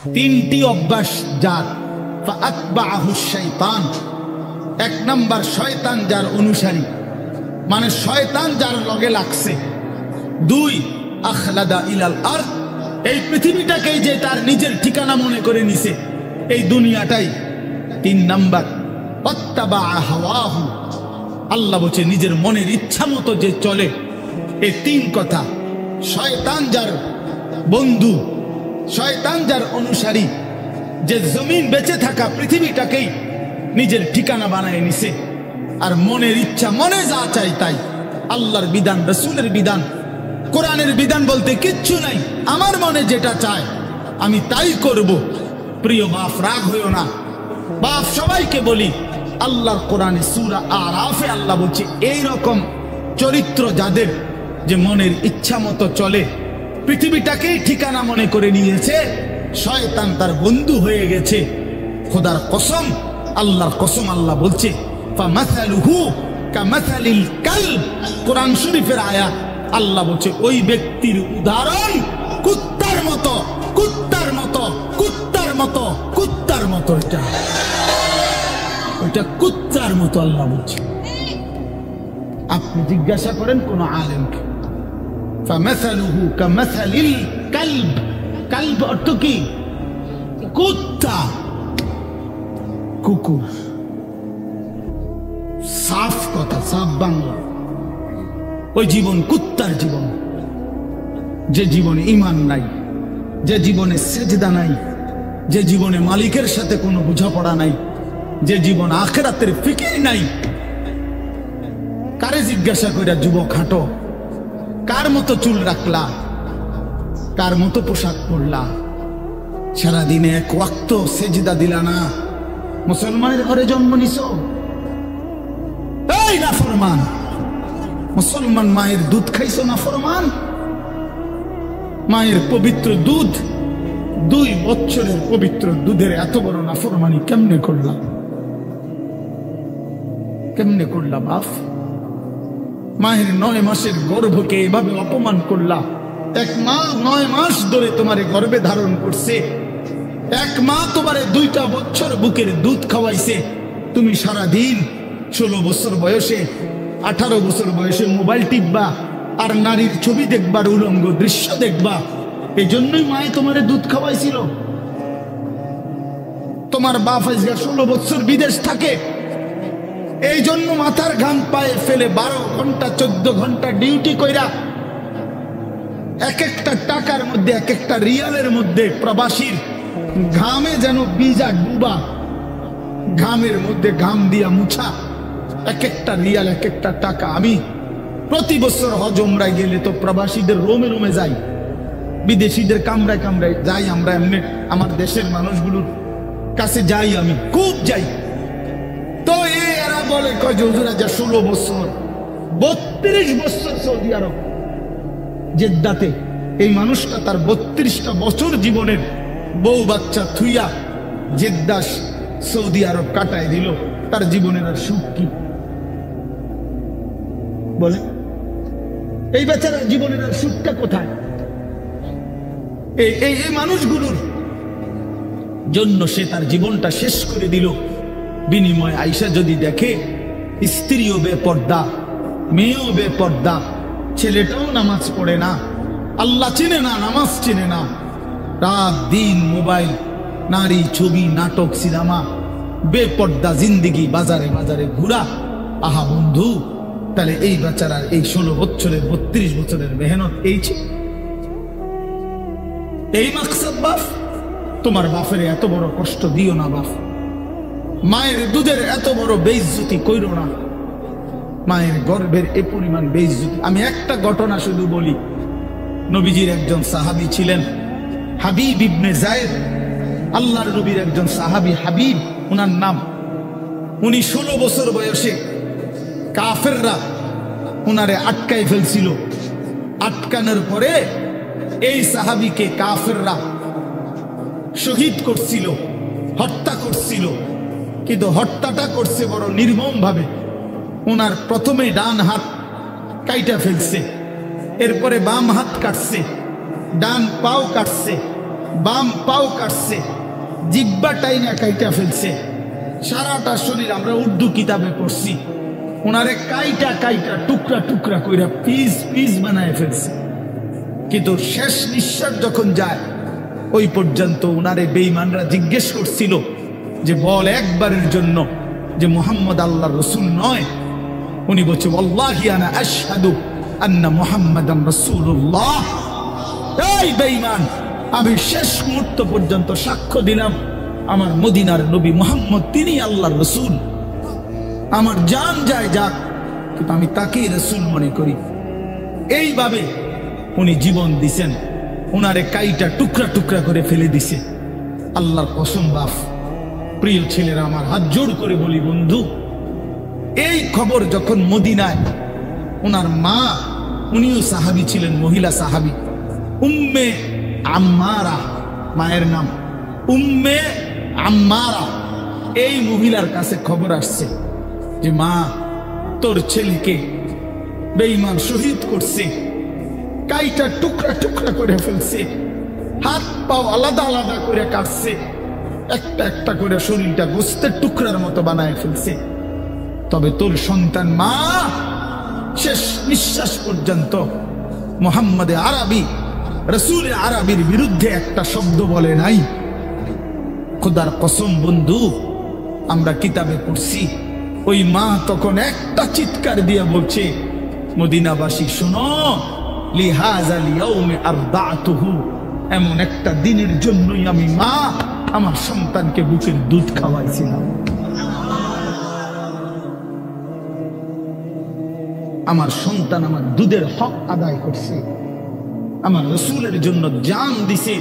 তিনটি অভ্যাস যার, ফাআতবাআহু শাইতান, এক নাম্বার শয়তান যার অনুসারী, মানে শয়তান যার লগে লাগছে। দুই, আখলাদা ইলাল আরদ, এই পৃথিবীটাকেই যে তার নিজের ঠিকানা মনে করে নিছে, এই দুনিয়াটাই। তিন নাম্বার, ওয়াত্তাবা হাওয়াহু, আল্লাহ বলছে নিজের মনের ইচ্ছা মতো যে চলে। এই তিন কথা, শয়তান যার বন্ধু, শয়তান যার অনুসারী, যে জমিন বেঁচে থাকা পৃথিবীটাকেই নিজের ঠিকানা বানায় নিছে, আর মনের ইচ্ছা, মনে যা চাই তাই। আল্লাহর বিধান, রাসূলের বিধান, কোরআনের বিধান বলতে কিচ্ছু নাই। আমার মনে যেটা চায় আমি তাই করব। প্রিয় বাপ, রাগ হইও না। বাপ সবাইকে বলি, আল্লাহর কোরআনে সূরা আরাফে আল্লাহ বলছে এই রকম চরিত্র যাদের, যে মনের ইচ্ছা মতো চলে, পৃথিবীটাকেই ঠিকানা মনে করে নিয়েছে, শয়তান তার বন্ধু হয়ে গেছে। খোদার কসম, আল্লাহর কসম, আল্লাহ বলছে ফামাসালুহু কামাসালিল কালব, কোরআন শরীফের আয়াত। আল্লাহ বলছে ওই ব্যক্তির উদাহরণ কুত্তার মতো, কুত্তার মতো, কুত্তার মতো, কুত্তার মতো। এটা কুত্তার মতো আল্লাহ বলছে। আপনি জিজ্ঞাসা করেন কোন আলেমকে, ফামাসালুহু কামাসালিল কালব, কালব অর্থ কি? কুত্তা, কুকুর। সাফ কথা, সাফ বাংলা। ওই জীবন কুত্তার জীবন, যে জীবনে ঈমান নাই, যে জীবনে সেজদা নাই, যে জীবনে মালিকের সাথে কোনো বোঝাপড়া নাই, যে জীবন আখিরাতের ফিকির নাই। কারে জিজ্ঞাসা কইরা যুবক হাঁটো, কার মতো চুল রাখলা, কার মতো পোশাক পরলা, সারাদিনে এক ওয়াক্ত সেজদা দিলা না, মুসলমানের ঘরে জন্ম নিছো। এই নাফরমান মুসলমান, মায়ের দুধ খাইছো নাফরমান। মায়ের পবিত্র দুধ, 2 বছরের পবিত্র দুধের এত বড় নাফরমানি কেমনে করলাম, কেমনে করলা বাপ? মায়ের 9 মাসের গর্ভকে এভাবে অপমান করলা। 1 মা 9 মাস ধরে তোমারে গর্ভে ধারণ করছে, 1 মা তোমারে 2টা বছর বুকের দুধ খাওয়াইছে। তুমি সারাদিন 16 বছর বয়সে, 18 বছর বয়সে মোবাইল টিপবা আর নারীর ছবি দেখবার, উলঙ্গ দৃশ্য দেখবা। এই জন্যই মায়ে তোমারে দুধ খাওয়াইছিল। তোমার বাপ আজকে 16 বছর বিদেশ থাকে, এই জন্য মাথার ঘাম পায়ে ফেলে 12 ঘন্টা 14 ঘন্টা ডিউটি কইরা এক একটা টাকার মধ্যে, এক একটা রিয়ালের মধ্যে প্রবাসীর ঘামে যেন বীজা ডুবা, ঘামের মধ্যে ঘাম দিয়া মুছা, এক একটা রিয়াল, এক একটা টাকা। আমি প্রতি বছর হজ উমরায় গেলে তো প্রবাসীদের রোমে রোমে যাই, বিদেশিদের কামরায় কামরায় যাই। আমরা এমনি আমার দেশের মানুষগুলোর কাছে যাই, আমি খুব যাই। তো এরা বলে কয় যে হুজুর আজ 16 বছর 32 বছর সৌদি আরব জেদ্দাতে, এই মানুষটা তার 32টা বছর জীবনের বউ বাচ্চা থুইয়া জেদ্দা সৌদি আরব কাটায় দিল। তার জীবনের আর সুখ কি বলে? এই বেচারার জীবনের আর সুখটা কোথায়? এই মানুষগুলোর জন্য সে তার জীবনটা শেষ করে দিল। বিনিময় আইসা যদি দেখে স্ত্রীও বেপর্দা, মেয়েও বেপর্দা, ছেলেটাও নামাজ পড়ে না, আল্লাহ চিনে না, নামাজ চিনে না, রাত দিন মোবাইল, নারী, ছবি, নাটক, সিনেমা, বেপর্দা জিন্দিগি, বাজারে বাজারে ঘুরা। আহা বন্ধু, তাহলে এই বেচারার এই 16 বছরের 32 বছরের মেহনত এই মাকসাদ বাপ। তোমার বাপের এত বড় কষ্ট দিও না বাপ। মায়ের দুধের এত বড় বেইজ্জতি কইরো না। মায়ের গর্ভের এ পরিমাণ বেইজ্জতি। আমি একটা ঘটনা শুধু বলি। নবীজির একজন সাহাবী ছিলেন হাবিব ইবনে যায়েদ, আল্লাহর নবীর একজন সাহাবী হাবিব ওনার নাম। উনি 16 বছর বয়সে কাফেররা ওনারে আটকাই ফেলছিল। আটকানোর পরে এই সাহাবীকে কাফেররা শহীদ করছিল, হত্যা করছিল। কিন্তু হত্যাটা করছে বড় নির্মম ভাবে। ওনার প্রথমে ডান হাত কাইটা ফেলছে, এরপরে বাম হাত কাটছে, ডান পাও কাটছে, বাম পাও কাটছে, জিব্বা টাইনা কাইটা ফেলছে, সারাটা শরীর। আমরা উর্দু কিতাবে পড়ছি, ওনারে কাইটা কাইটা টুকরা টুকরা কইরা পিস পিস বানায় ফেলছে। কিন্তু শেষ নিঃশ্বাস যখন যায়, ওই পর্যন্ত ওনারে বেঈমানরা জিজ্ঞেস করছিল যে বল একবারের জন্য যে মুহাম্মদ আল্লাহর রাসূল নয়। উনি বলছে ওয়াল্লাহি আনা আশহাদু আন্না মুহাম্মাদান রাসূলুল্লাহ। এই বেঈমান, আমি শেষ মুহূর্ত পর্যন্ত সাক্ষ্য দিলাম আমার মদিনার নবী মুহাম্মদ তিনি আল্লাহর রাসূল। আমার জান যায় যাক, কিন্তু আমি তাকেই রাসূল মনে করি। এইভাবে উনি জীবন দিছেন, উনারে কাইটা টুকরা টুকরা করে ফেলে দিছে। আল্লাহর কসম বাপ, প্রিয় ছেলেরা, আমার হাত জোড় করে বলি বন্ধু, এই খবর যখন মদিনায় ওনার মা, উনিও সাহাবী ছিলেন, মহিলা সাহাবী, উম্মে আম্মারা মায়ের নাম, উম্মে আম্মারা, এই মহিলার কাছে খবর আসছে যে মা, তোর ছেলেকে বেঈমান শহীদ করছে, কাইটা টুকরা টুকরা করে ফেলছে, হাত পাও আলাদা আলাদা করে কাটছে, একটা একটা করে শরীরটা গোস্তের টুকরার মতো বানায় ফেলছে। তবে তোর সন্তান মা শেষ নিঃশ্বাস পর্যন্ত মুহাম্মদে আরবি, রাসূলে আরবির বিরুদ্ধে একটা শব্দ বলে নাই। খোদার কসম বন্ধু, আমরা কিতাবে পড়ছি, ওই মা তখন একটা চিৎকার দিয়ে বলছে, মদিনাবাসী শোনো, লিহাযাল ইয়াউমি আরদাতুহু, এমন একটা দিনের জন্যই আমি মা আমার সন্তানকে বুকের দুধ খাওয়াইছিলাম। আমার সন্তান আমার দুধের হক আদায় করছে, আমার রাসূলের জন্য জান দিছে,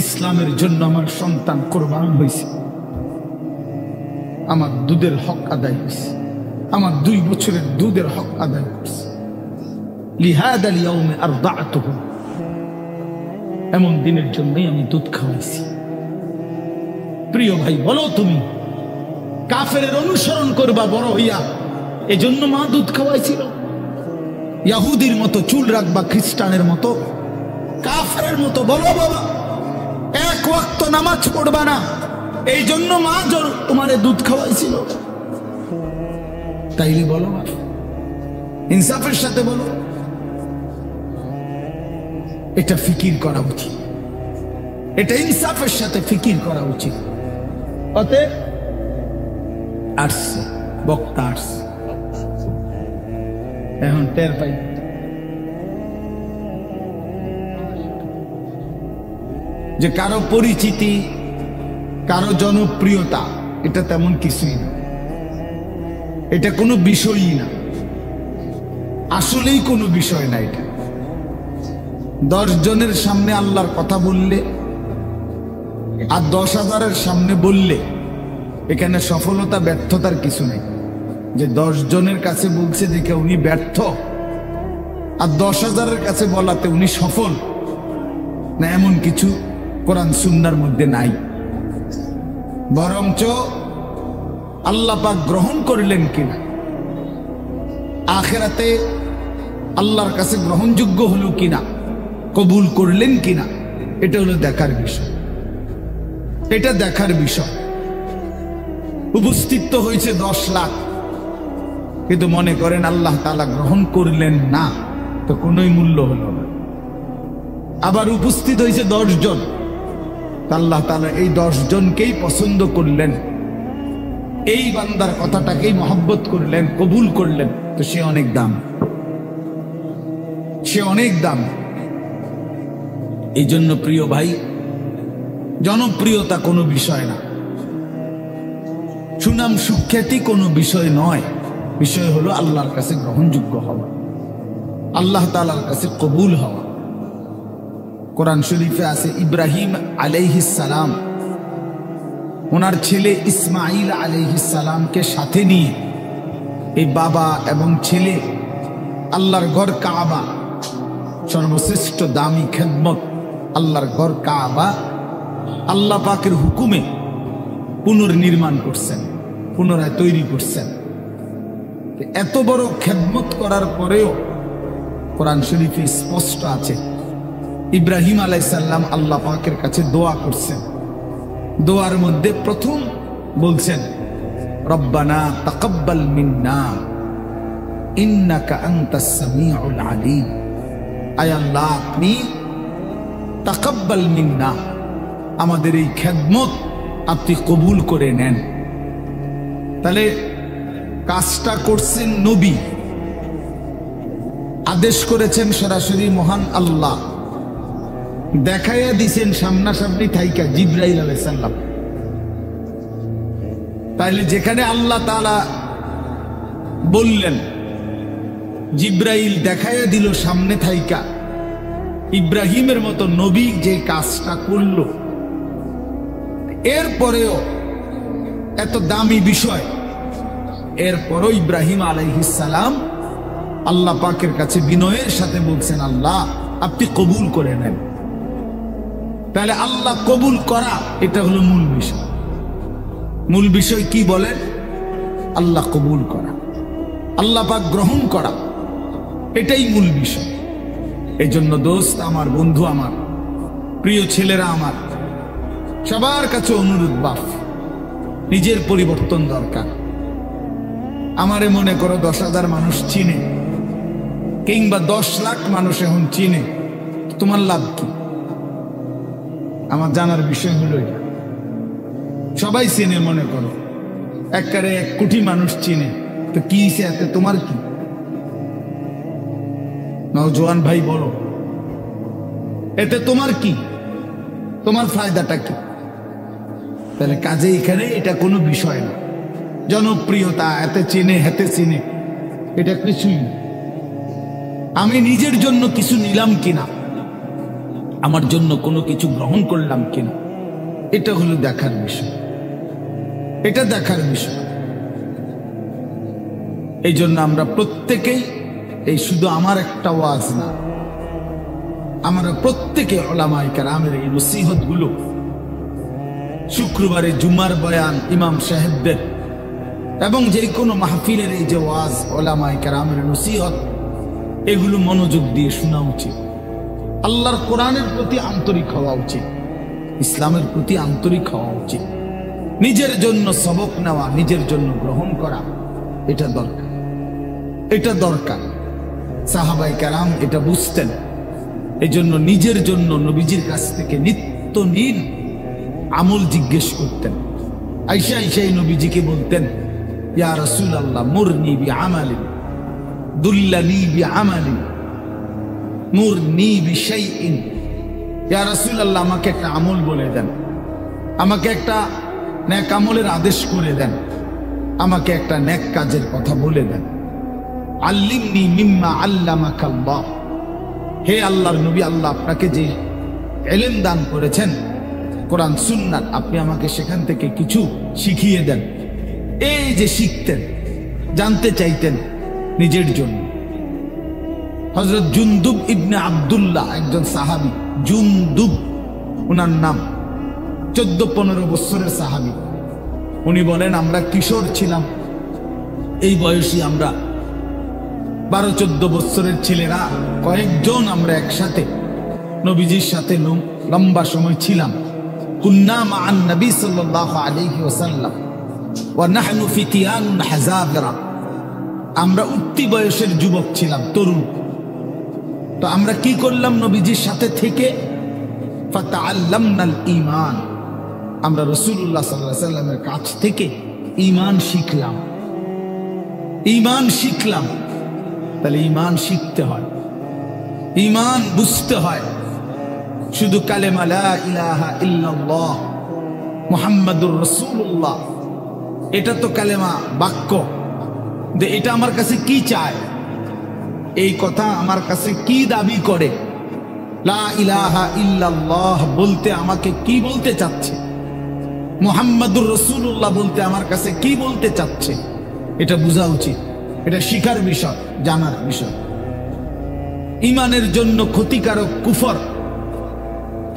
ইসলামের জন্য আমার সন্তান কুরবান হয়েছে, আমার দুধের হক আদায় হয়েছে, আমার 2 বছরের দুধের হক আদায় করছে। লিহাযাল ইয়াউমি আরদাতুহু, এমন দিনের জন্যই আমি দুধ খাওয়াইছি। প্রিয় ভাই, বলো তুমি কাফেরের অনুসরণ করবা বড় হইয়া, এজন্য মা দুধ খাওয়াইছিল? ইহুদির মতো চুল রাখবা, খ্রিস্টানের মতো, কাফেরের মতো বলো বাবা এক ওয়াক্ত নামাজ পড়বা না, এই জন্য মা তোমারে দুধ খাওয়াইছিল? তাইলে বলো, ইনসাফের সাথে বলো। এটা ফিকির করা উচিত, এটা ইনসাফের সাথে ফিকির করা উচিত। অতএব আসছে বক্তা, আসছে, এখন টের পাই যে কারো পরিচিতি, কারো জনপ্রিয়তা, এটা তেমন কিছুই না, এটা কোনো বিষয়ই না, আসলেই কোনো বিষয় না। এটা 10 জনের সামনে আল্লাহর কথা বললে আর 10,000-এর সামনে বললে এখানে সফলতা ব্যর্থতার কিছু নেই। যে 10 জনের কাছে বলছে দেখে উনি ব্যর্থ, আর 10,000-এর কাছে বলাতে উনি সফল না, এমন কিছু কোরআন সুন্নাহর মধ্যে নাই। বরঞ্চ আল্লাহ পাক গ্রহণ করলেন কিনা, আখিরাতে আল্লাহর কাছে গ্রহণযোগ্য হলো কিনা, কবুল করলেন কিনা, এটা হলো দেখার বিষয়। এটা দেখার বিষয়। উপস্থিত হয়েছে 10 লাখ, কিন্তু মনে করেন আল্লাহ তাআলা গ্রহণ করলেন না, তো কোনোই মূল্য হলো না। আবার উপস্থিত হয়েছে 10 জন, আল্লাহ তাআলা এই 10 জনকেই পছন্দ করলেন, এই বান্দার কথাটাকেই মহব্বত করলেন, কবুল করলেন, তো সে অনেক দাম, সে অনেক দাম। এই জন্য প্রিয় ভাই, জনপ্রিয়তা কোনো বিষয় না, সুনাম সুখ্যাতি কোনো বিষয় নয়, বিষয় হলো আল্লাহর কাছে গ্রহণযোগ্য হওয়া, আল্লাহ তাআলার কাছে কবুল হওয়া। কোরআন শরীফে আছে ইব্রাহিম আলাইহিস সালাম ওনার ছেলে ইসমাইল আলাইহিস সালামকে সাথে নিয়ে, এই বাবা এবং ছেলে আল্লাহর ঘর কাবা, সর্বশ্রেষ্ঠ দামি খেদমত আল্লাহর ঘর কাবা আল্লাহ পাকের হুকুমে পুনর্নির্মাণ করছেন, পুনরায় তৈরি করছেন। এত বড় খেদমত করার পরেও কোরআন শরীফে স্পষ্ট আছে ইব্রাহিম আলাইহিস সালাম আল্লাহ পাকের কাছে দোয়া করছেন। দোয়ার মধ্যে প্রথম বলছেন, রব্বানা তাকাব্বাল মিন্না ইন্নাকা আনতাস সামিউল আলিম। আয় আল্লাহ, আপনি তাকাব্বাল মিন্না, আমাদের এই খেদমত আপনি কবুল করে নেন। তাহলে কাজটা করছেন নবী, আদেশ করেছেন সরাসরি মহান আল্লাহ, দেখাইয়া দিছেন সামনাসামনি থাইকা জিবরাইল আলাইহিস সালাম। তাইলে যেখানে আল্লাহ তাআলা বললেন, জিবরাইল দেখাইয়া দিল সামনে থাইকা, ইব্রাহিমের মতো নবী যে কাজটা করল, এরপরেও এত দামি বিষয়, এরপরও ইব্রাহিম আলাইহিস সালাম আল্লাহ পাকের কাছে বিনয়ের সাথে বলছেন, আল্লাহ আপনি কবুল করে নেন। তাহলে আল্লাহ কবুল করা, এটা হলো মূল বিষয়। মূল বিষয় কি বলেন? আল্লাহ কবুল করা, আল্লাহ পাক গ্রহণ করা, এটাই মূল বিষয়। এই জন্য দোস্ত আমার, বন্ধু আমার, প্রিয় ছেলেরা আমার, সবার কাছে অনুরোধ, বাপ নিজের পরিবর্তন দরকার। আমারে মনে করো 10,000 মানুষ চিনে, কিংবা 10 লাখ মানুষ এখন চিনে, তোমার লাভ কি? আমার জানার বিষয় হলো এটা। সবাই চিনে, মনে করো একবারে 1 কোটি মানুষ চিনে, তো কি এতে তোমার কি? নওজোয়ান ভাই বলো, এতে তোমার কি? তোমার ফায়দাটা কি? তাহলে কাজে এখানে এটা কোনো বিষয় না। জনপ্রিয়তা, এতে চিনে হেতে চিনে, এটা কিছুই না। আমি নিজের জন্য কিছু নিলাম কিনা, আমার জন্য কোনো কিছু গ্রহণ করলাম কিনা, এটা হলো দেখার বিষয়, এটা দেখার বিষয়। এই জন্য আমরা প্রত্যেকেই, এই শুধু আমার একটা ওয়াজ না, আমরা প্রত্যেকে উলামায়ে কেরামের এই নসিহত গুলো, শুক্রবারে জুমার বয়ান ইমাম সাহেবদের, এবং যে কোনো মাহফিলের এই যে ওয়াজ, উলামায়ে কেরামের নসিহত, এগুলো মনোযোগ দিয়ে শোনা উচিত। আল্লাহর কোরআনের প্রতি আন্তরিক হওয়া উচিত, ইসলামের প্রতি আন্তরিক হওয়া উচিত। নিজের জন্য সবক নেওয়া, নিজের জন্য গ্রহণ করা, এটা দরকার, এটা দরকার। সাহাবায়ে কেরাম এটা বুঝতেন। এই জন্য নিজের জন্য নবীজির কাছ থেকে নিত্য নীল আমল জিজ্ঞেস করতেন। আয়েশা আয়েশা নবীজিকে বলতেন, ইয়া রাসূলুল্লাহ মুরনি বিআমালিন দুল্লানি বিআমালিন মুরনি বিশাইইন। ইয়া রাসূলুল্লাহ, আমাকে একটা আমল বলে দেন, আমাকে একটা নেক আমলের আদেশ করে দেন, আমাকে একটা নেক কাজের কথা বলে দেন। আল্লিমনি মিম্মা আল্লামাকাল্লাহ। হে আল্লাহর নবী, আল্লাহ আপনাকে যে ইলম দান করেছেন, কোরআন সুন্নাত, আপনি আমাকে সেখান থেকে কিছু শিখিয়ে দেন। এই যে শিখতেন, জানতে চাইতেন নিজের জন্য। হযরত জুনদুব ইবনে আব্দুল্লাহ, একজন সাহাবী, জুনদুব ওনার নাম, 14-15 বছরের সাহাবী। উনি বলেন, আমরা কিশোর ছিলাম, এই বয়সী আমরা 12-14 বছরের ছেলেরা কয়েকজন আমরা একসাথে নবীজির সাথে লম্বা সময় ছিলাম। কুন্না মা'আন নবী সাল্লাল্লাহু আলাইহি ওয়াসাল্লাম ওয়া নাহনু ফিতিয়ানুন হাযাবিরা। আমরা উঠতি বয়সের যুবক ছিলাম, তরুণ। তো আমরা কি করলাম? নবীজির সাথে থেকে ফাতাআল্লামনাল ঈমান, আমরা রাসূলুল্লাহ সাল্লাল্লাহু আলাইহি ওয়াসাল্লামের কাছ থেকে ঈমান শিখলাম, ঈমান শিখলাম। তাহলে ঈমান শিখতে হয়, ঈমান বুঝতে হয়। শুধু কালেমা লা ইলাহা ইল্লাল্লাহ মুহাম্মাদুর রাসূলুল্লাহ, এটা তো কালেমা, বাক্য। এটা আমার কাছে কি চায়, এই কথা আমার কাছে কি দাবি করে? লা ইলাহা ইল্লাল্লাহ বলতে আমাকে কি বলতে চাচ্ছে? মুহাম্মাদুর রাসূলুল্লাহ বলতে আমার কাছে কি বলতে চাচ্ছে? এটা বোঝা উচিত, এটা শিখার বিষয়, জানার বিষয়। ঈমানের জন্য ক্ষতিকারক কুফর,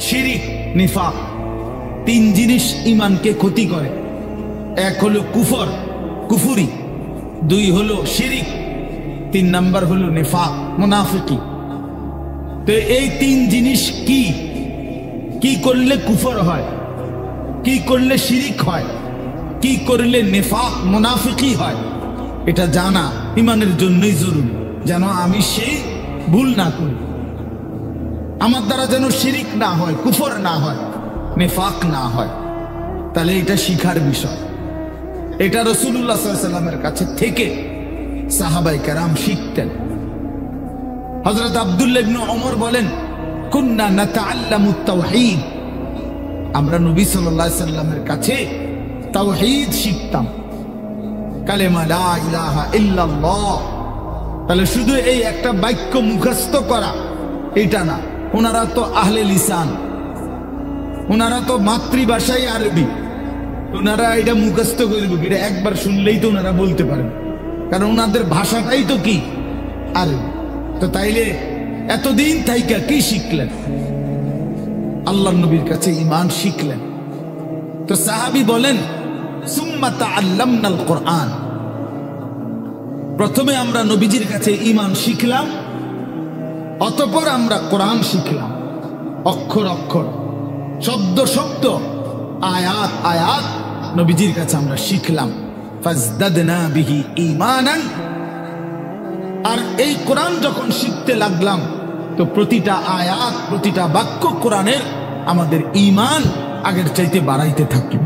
শিরিক, নিফাক, 3 জিনিস ঈমানকে ক্ষতি করে। 1 হলো কুফর, কুফুরি। 2 হলো শিরিক। 3 নাম্বার হলো নিফাক, মুনাফিকি। তো এই তিন জিনিস কি কি করলে কুফর হয়, কি করলে শিরিক হয়, কি করলে নেফাক মুনাফিকি হয়, এটা জানা ইমানের জন্যই জরুরি, যেন আমি সেই ভুল না করি, আমার দ্বারা যেন শিরিক না হয়, কুফর না হয়, নেফাক না হয়। তাহলে এটা শিখার বিষয়। এটা রাসূলুল্লাহ সাল্লাল্লাহু আলাইহি ওয়াসাল্লামের কাছে থেকে সাহাবায়ে কেরাম শিখতেন। হযরত আব্দুল্লাহ ইবনে ওমর বলেন, কুন্না নাতাআল্লামুত তাওহীদ, আমরা নবী সাল্লাল্লাহু আলাইহি ওয়াসাল্লামের কাছে তাওহীদ শিখতাম, কালেমা লা ইলাহা ইল্লাল্লাহ। তাহলে শুধু এই একটা বাক্য মুখস্থ করা এটা না, ওনারা তো আহলে লিসান, ওনারা তো মাতৃভাষাই আরবি, ওনারা এটা মুখস্থ করবে, এটা একবার শুনলেই তো ওনারা বলতে পারেন, কারণ ওনাদের ভাষাটাই তো কি আরবি। তো তাইলে এতদিন থাইকা কি শিখলেন? আল্লাহর নবীর কাছে ঈমান শিখলেন। তো সাহাবী বলেন, সুম্মা তাআল্লামনাল কুরআন, প্রথমে আমরা নবীজির কাছে ঈমান শিখলাম, অতঃপর আমরা কোরআন শিখলাম, অক্ষর অক্ষর, শব্দ শব্দ, আয়াত আয়াত নবীজির কাছে আমরা শিখলাম। ফাজদাদনা বিহি ঈমানান, আর এই কোরআন যখন শিখতে লাগলাম তো প্রতিটা আয়াত প্রতিটা বাক্য কোরআনের আমাদের ঈমান আগের চাইতে বাড়াইতে থাকলো,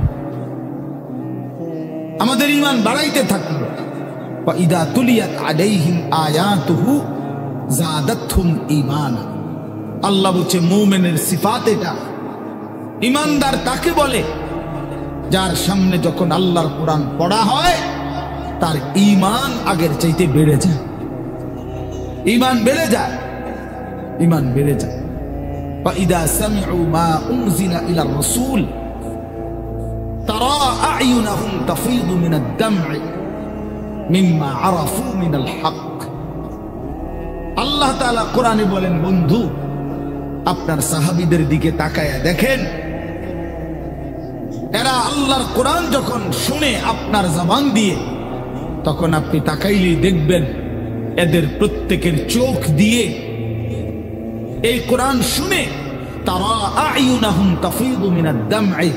আমাদের ঈমান বাড়াইতে থাকলো। ওয়া ইদা তুলিয়াত আলাইহিম আয়াতুহু যাদাতহুম ঈমানা, আল্লাহ বলছে মুমিনের সিফাত এটা। ঈমানদার তাকে বলে যার সামনে যখন আল্লাহর কোরআন পড়া হয় তার ঈমান আগের চাইতে বেড়ে যায়, ঈমান বেড়ে যায়, ঈমান বেড়ে যায়। ওয়া ইদা সামিউ মা উনজিলা ইলার রাসূল তারা আ'য়ুনাহুম তাফীদু মিনাদ দাম'i মিম্মা আরাফু মিনাল হক। আল্লাহ তাআলা কোরআনে বলেন, বন্ধু আপনার সাহাবীদের দিকে তাকায়া দেখেন, এরা আল্লাহর কোরআন যখন শুনে আপনার জবান দিয়ে, তখন আপনি তাকাইলেই দেখবেন এদের প্রত্যেকের চোখ দিয়ে এই কোরআন শুনে তারা আ'য়ুনাহুম তাফীদু মিনাদ দাম'i,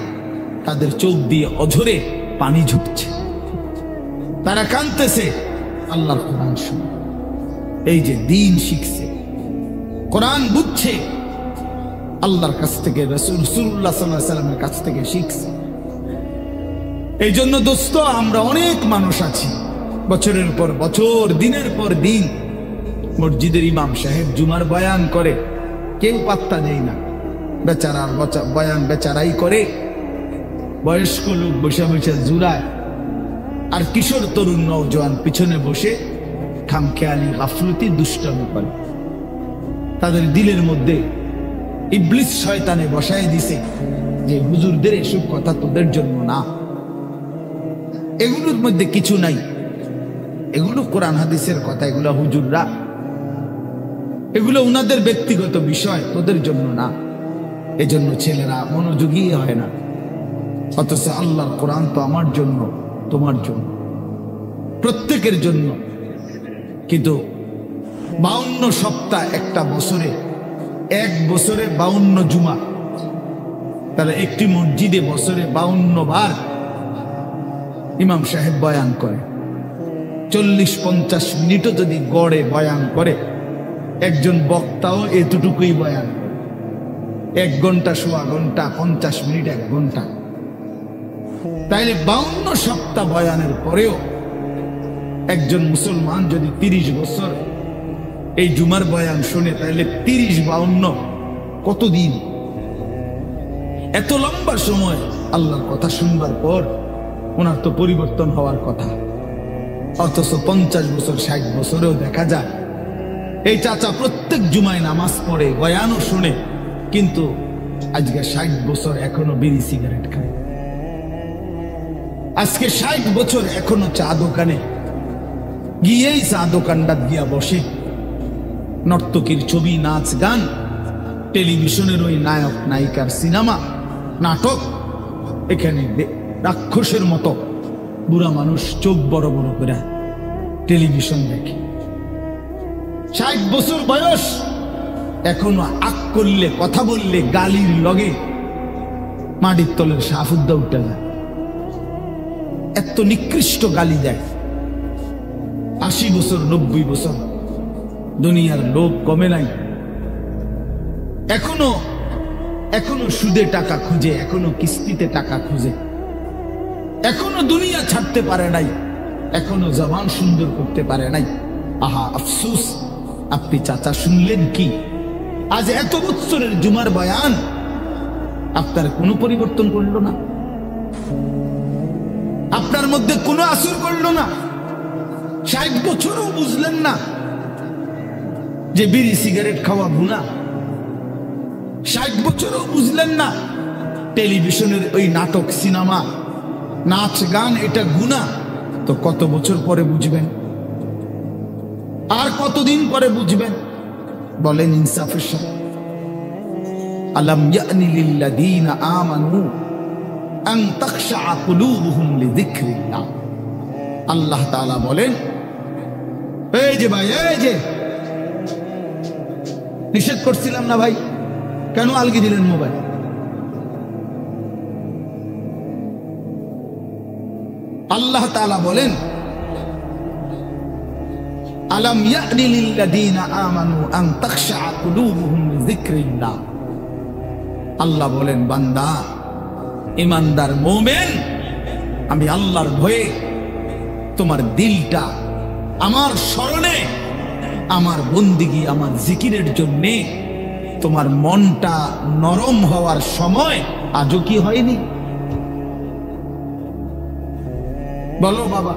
তাদের চোখ দিয়ে অঝরে পানি ঝরছে, তারা কাঁদতেছে আল্লাহর কোরআন শুনে। এই যে দ্বীন শিখছে, কোরআন বুঝছে, আল্লাহর কাছ থেকে, রাসূলুল্লাহ সাল্লাল্লাহু আলাইহি ওয়াসাল্লামের কাছ থেকে শিখছে। এই জন্য দোস্ত, আমরা অনেক মানুষ আছি বছরের পর বছর, দিনের পর দিন মসজিদের ইমাম সাহেব জুমার বয়ান করে, কেউ পাত্তা দেয় না, বেচারার বয়ান বেচারাই করে, বয়স্ক লোক বসে বসে জুরায়, আর কিশোর তরুণ নওজোয়ান পিছনে বসে খামখেয়ালি গাফলতি দুষ্টামি করে। তাদের দিলের মধ্যে ইবলিস শয়তানে বসায় দিছে যে হুজুরদের এসব কথা তোদের জন্য না, এগুলোর মধ্যে কিছু নাই, এগুলো কোরআন হাদিসের কথা, এগুলো হুজুররা, এগুলো উনাদের ব্যক্তিগত বিষয়, তোদের জন্য না। এজন্য ছেলেরা মনোযোগী হয় না, অথচ আল্লাহর কোরআন তো আমার জন্য, তোমার জন্য, প্রত্যেকের জন্য। কিন্তু 52 সপ্তাহ একটা বছরে, এক বছরে 52 জুমা, তাহলে একটি মসজিদে বছরে 52 বার ইমাম সাহেব বয়ান করে। 40-50 মিনিটও যদি গড়ে বয়ান করে, একজন বক্তাও এতটুকুই বয়ান করে, 1 ঘন্টা, সোয়া ঘন্টা, 50 মিনিট, 1 ঘন্টা। তাইলে 52 সপ্তাহ বয়ানের পরেও একজন মুসলমান যদি 30 বছর এই জুমার বয়ান শুনে, তাহলে 30-52 কতদিন? এত লম্বা সময় আল্লাহর কথা শুনবার পর ওনার তো পরিবর্তন হওয়ার কথা, অথচ 50 বছর 60 বছরেও দেখা যায় এই চাচা প্রত্যেক জুমায় নামাজ পড়ে, বয়ানও শুনে, কিন্তু আজকে 60 বছর এখনো বিড়ি সিগারেট খায়, আজকে 60 বছর এখনো চা দোকানে গিয়েই চা দোকানটা দিয়া বসে, নর্তকীর ছবি, নাচ গান, টেলিভিশনের ওই নায়ক নায়িকার সিনেমা নাটক, এখানে রাক্ষসের মতো বুড়া মানুষ চোখ বড় বড় করে টেলিভিশন দেখে। 60 বছর বয়স, এখনো আক করলে, কথা বললে গালির লগে মাটির তলের সাফুদ্দা উঠে যায়। এত নিকৃষ্ট গালি দেয়। 80 বছর 90 বছর দুনিয়ার লোভ কমে নাই। এখনো সুদে টাকা খুঁজে, এখনো কিস্তিতে টাকা খুঁজে, এখনো দুনিয়া ছাড়তে পারে নাই, এখনো জবান সুন্দর করতে পারে নাই। আহা আফসোস, আপনি চাচা শুনলেন কি? আজ এত বছরের জুমার বয়ান আপনার কোনো পরিবর্তন করলো না, আপনার মধ্যে কোনো আসর করলো না। 60 বছরও বুঝলেন না যে বিড়ি সিগারেট খাওয়া গুনাহ। 60 বছরও বুঝলেন না টেলিভিশনের ওই নাটক, সিনেমা, নাচ গান এটা গুনাহ। তো কত বছর পরে বুঝবেন? আর কতদিন পরে বুঝবেন? বলেন ইনসাফের সাথে। আলাম ইয়ানি লিল্লাযীনা আমানু আন তাখশা কুলুবুহুম লিযিকরিল্লাহ। আল্লাহ তাআলা বলেন, এই যে ভাই, এই যে নিষেধ করছিলাম না ভাই, কেন আলগি দিলেন মোবাইল? আল্লাহ তাআলা বলেন, আলাম ইয়ানি লিল্লাযীনা আমানু আন তাখশা কুলুবুহুম লিযিকরিল্লাহ। আল্লাহ বলেন, বান্দা, ঈমানদার মুমিন, আমি আল্লাহর ভয়ে তোমার দিলটা আমার স্মরণে, আমার বন্দিগি, আমার জিকিরের জন্য তোমার মনটা নরম হওয়ার সময় আজও কি হয়নি? বলো বাবা,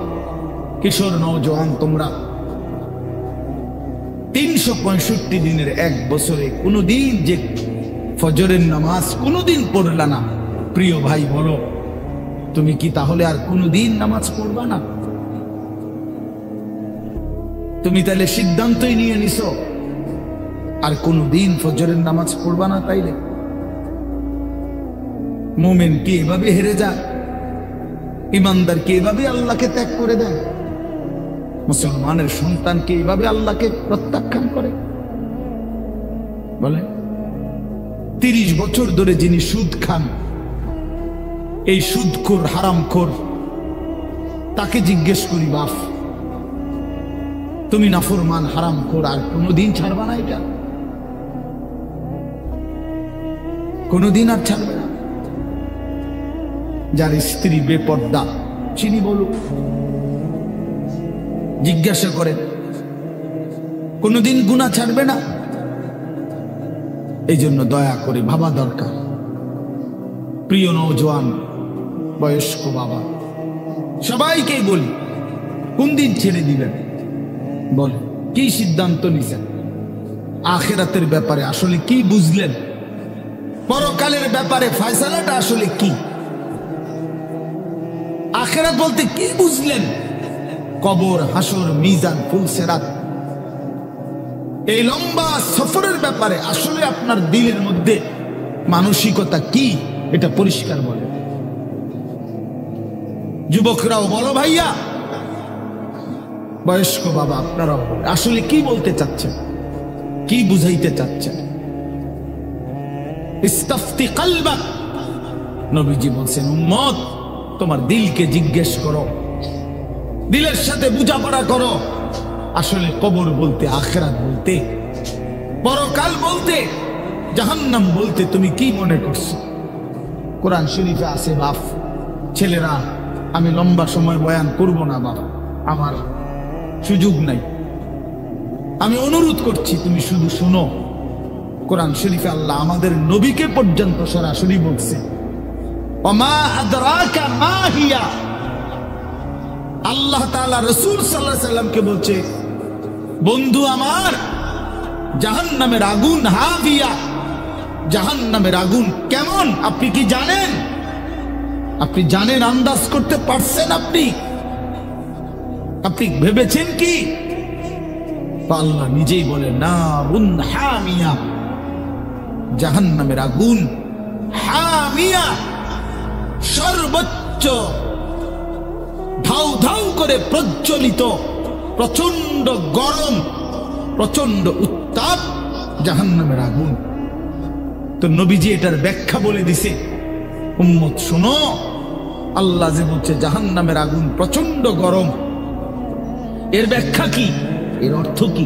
কিশোর নওজোয়ান, তোমরা 365 দিনের এক বছরে কোনদিন যে ফজরের নামাজ কোনদিন পড়লা না, প্রিয় ভাই বলো, তুমি কি তাহলে আর কোনদিন নামাজ পড়বা না? তুমি তাহলে সিদ্ধান্তই নিয়ে নিছো আর কোনদিন ফজরের নামাজ পড়বা না? তাইলে মুমিন কি এভাবে হেরে যায়? ইমানদার কি এভাবে আল্লাহকে ত্যাগ করে দেয়? মুসলমানের সন্তান কি এভাবে আল্লাহকে প্রত্যাখ্যান করে? বলে 30 বছর ধরে যিনি সুদ খান, এই সুদখোর হারামখোর, তাকে জিজ্ঞেস করি, বাপ তুমি নাফরমান হারামখোর, আর কোনদিন ছাড়বা না? এটা কোনদিন আর ছাড়বে না? যার স্ত্রী বেপর্দা, চিনি বলুক, জিজ্ঞাসা করেন, কোনদিন গুনাহ ছাড়বে না? এই জন্য দয়া করে ভাবা দরকার। প্রিয় নওজোয়ান, বয়স্ক বাবা, সবাইকেই বলি, কোন দিন ছেড়ে দিবেন? বলে কি সিদ্ধান্ত নিছেন? আখিরাতের ব্যাপারে আসলে কি বুঝলেন? পরকালের ব্যাপারে ফয়সালাটা আসলে কি? আখিরাত বলতে কি বুঝলেন? কবর, হাসর, মিজান, ফুলসিরাত, এই লম্বা সফরের ব্যাপারে আসলে আপনার দিলের মধ্যে মানসিকতা কি, এটা পরিষ্কার বলে। যুবকরাও বলো ভাইয়া, বয়স্ক বাবা আপনারাও বলে, আসলে কি বলতে চাচ্ছেন, কি বুঝাইতে চাচ্ছেন? ইস্তাফতি কলবাক, নবীজি বলছেন, উম্মত তোমার দিলকে জিজ্ঞেস করো, দিলের সাথে বোঝাপড়া করো, আসলে কবর বলতে, আখিরাত বলতে, পরকাল বলতে, জাহান্নাম বলতে তুমি কি মনে করছো? কোরআন শরীফে আছে বাপ, ছেলেরা আমি লম্বা সময় বয়ান করব না বাপ, আমার সুযোগ নাই, আমি অনুরোধ করছি তুমি শুধু শুনো। কোরআন শরীফে আল্লাহ আমাদের নবীকে পর্যন্ত সরাসরি বলছে, ওমা আদরাকা মা হিয়া। আল্লাহ তাআলা রাসূল সাল্লাল্লাহু আলাইহি সাল্লামকে বলছে, বন্ধু আমার, জাহান্নামের আগুন হাবিয়া, জাহান্নামের আগুন কেমন আপনি কি জানেন? আপনি জানেন, আন্দাজ করতে পারছেন? আপনি ভেবেছেন কি? আল্লাহ নিজেই বলে, নারুন হামিয়া, জাহান্নামের আগুন হামিয়া, সর্বোচ্চ ধাউ ধাউ করে প্রজ্বলিত, প্রচন্ড গরম, প্রচন্ড উত্তাপ জাহান্নামের আগুন। তো নবীজি এটার ব্যাখ্যা বলে দিছে, উম্মত শোনো, আল্লাহ যে বলছে জাহান্নামের আগুন প্রচন্ড গরম, এর ব্যাখ্যা কি, এর অর্থ কি?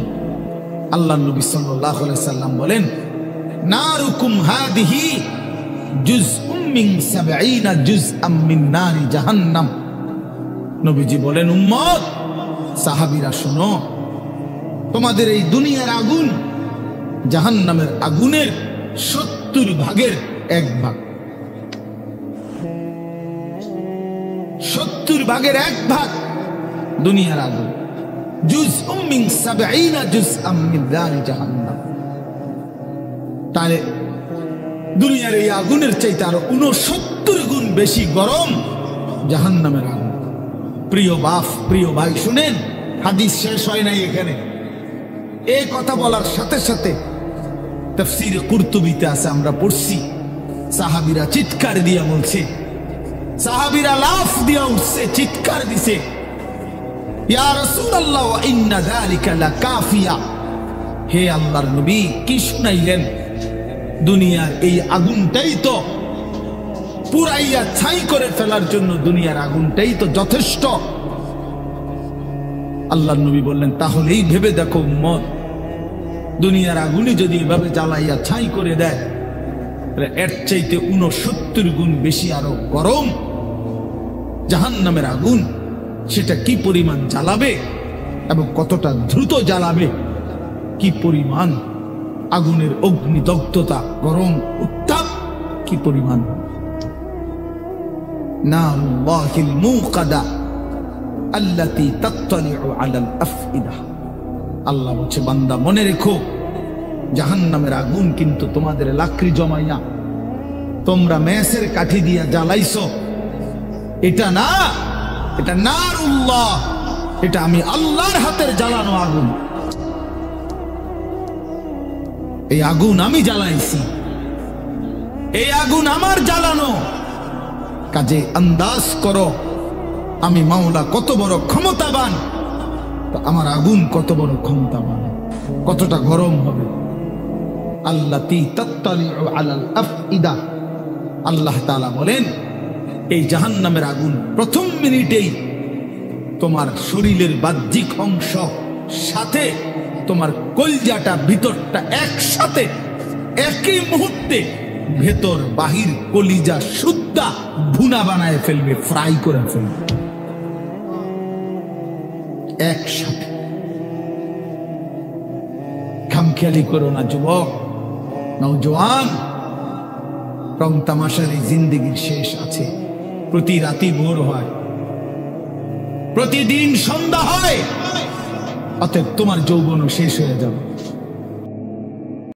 আল্লাহ নবী সাল্লাল্লাহু আলাইহি সাল্লাম বলেন, নারুকুম হাদিহি জুজউম মিন 70 জুজআম মিন নারি জাহান্নাম। নবীজি বলেন, উম্মত, সাহাবীরা শোনো, তোমাদের এই দুনিয়ার আগুন জাহান্নামের আগুনের 70 ভাগের 1 ভাগ। 70 ভাগের 1 ভাগ দুনিয়ার আগুন। জুজউম মিন 70 জুজআম মিন নারি জাহান্নাম। তাহলে দুনিয়ার এই আগুনের চাইতে আরো 69 গুণ বেশি গরম জাহান্নামের আগুন। প্রিয় বাপ, প্রিয় ভাই, শুনেন, হাদিস শেষ হয় নাই এখানে। এই কথা বলার সাথে সাথে তাফসীর কুরতুবীতে আছে, আমরা পড়ছি, সাহাবীরা চিৎকার দিয়া বলছে, সাহাবীরা লাফ দিয়া উঠছে, চিৎকার দিছে, ইয়া রাসূলুল্লাহ ওয়া ইন্না যালিকা লাকাফিয়া। হে আল্লাহর নবী, কি শুনাইলেন? দুনিয়ার এই আগুনটাই তো পুরাইয়া ছাই করে ফেলার জন্য, দুনিয়ার আগুনটাই তো যথেষ্ট। আল্লাহর নবী বললেন, তাহলেই ভেবে দেখো উম্মত, দুনিয়ার আগুনে যদি এভাবে জ্বালাইয়া ছাই করে দেয়, এর চাইতে 69 গুণ বেশি আরো গরম জাহান্নামের আগুন। সেটা কি পরিমাণ জ্বালাবে এবং কতটা দ্রুত জ্বালাবে, কি পরিমাণ আগুনের অগ্নিদগ্ধতা, গরম উত্তাপ কি পরিমাণ। নারুল্লাহিল মুকাদা আল্লাতী তাত্তালিউ আলাল আফইদা। আল্লাহ বলছে, বান্দা মনে রেখো, জাহান্নামের আগুন কিন্তু তোমাদের লাকড়ি জমাইয়া তোমরা মেসের কাঠি দিয়া জ্বালাইছো, এটা না, এটা নারুল্লাহ, এটা আমি আল্লাহর হাতের জ্বালানো আগুন। এই আগুন আমি জ্বালাইছি, এই আগুন আমার জ্বালানো। কাজে আন্দাজ করো আমি মাওলা কত বড় ক্ষমতাবান, তো আমার আগুন কত বড় ক্ষমতাবান, কতটা গরম হবে। আল্লাতী তাত্তালিউ আলাল আফইদা। আল্লাহ তাআলা বলেন, এই জাহান্নামের আগুন প্রথম মিনিটেই তোমার শরীরের বাহ্যিক অংশ সাথে তোমার কলজাটা, ভিতরটা একসাথে একই মুহূর্তে ভেতর বাহির কলিজা সুদ্ধা ভুনা বানায় ফেলবে, ফ্রাই করে ফেলবে একসাথে। খামখেয়ালি করো না যুবক, নওজোয়ান, রং তামাশার এই জিন্দেগির শেষ আছে। প্রতি রাতি ভোর হয়, প্রতিদিন সন্ধ্যা হয়, অতএব তোমার যৌবনও শেষ হয়ে যাবে।